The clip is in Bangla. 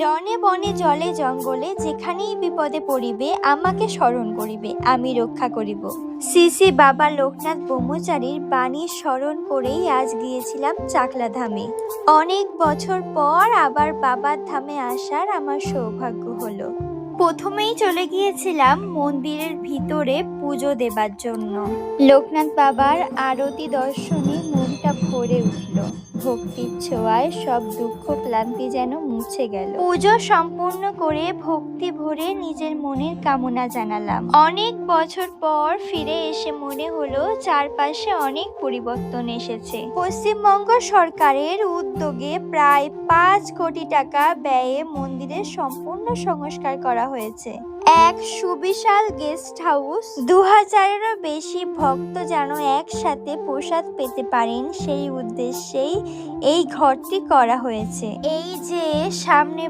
রণে বনে জলে জঙ্গলে যেখানেই বিপদে পড়িবে আমাকে স্মরণ করিবে, আমি রক্ষা করিব। শ্রী শ্রী বাবা লোকনাথ ব্রহ্মচারীর বাণী স্মরণ করেই আজ গিয়েছিলাম চাকলা ধামে। অনেক বছর পর আবার বাবার ধামে আসার আমার সৌভাগ্য হলো। প্রথমেই চলে গিয়েছিলাম মন্দিরের ভিতরে পুজো দেবার জন্য। লোকনাথ বাবার আরতি দর্শনে মনটা ভরে উঠল। ভক্তির ছোঁয়ায় সব দুঃখ ক্লান্তি যেন মুছে গেল। পুজো সম্পূর্ণ করে ভক্তি ভরে নিজের মনের কামনা জানালাম। অনেক বছর পর ফিরে এসে মনে হলো চারপাশে অনেক পরিবর্তন এসেছে। পশ্চিমবঙ্গ সরকারের উদ্যোগে প্রায় 5 কোটি টাকা ব্যয়ে মন্দিরের সম্পূর্ণ সংস্কার করা হয়েছে। এক সুবিশাল গেস্ট হাউস, 2000-এরও বেশি ভক্ত যেন একসাথে প্রসাদ পেতে পারেন সেই উদ্দেশ্যেই এই ঘরটি করা হয়েছে। এই যে সামনে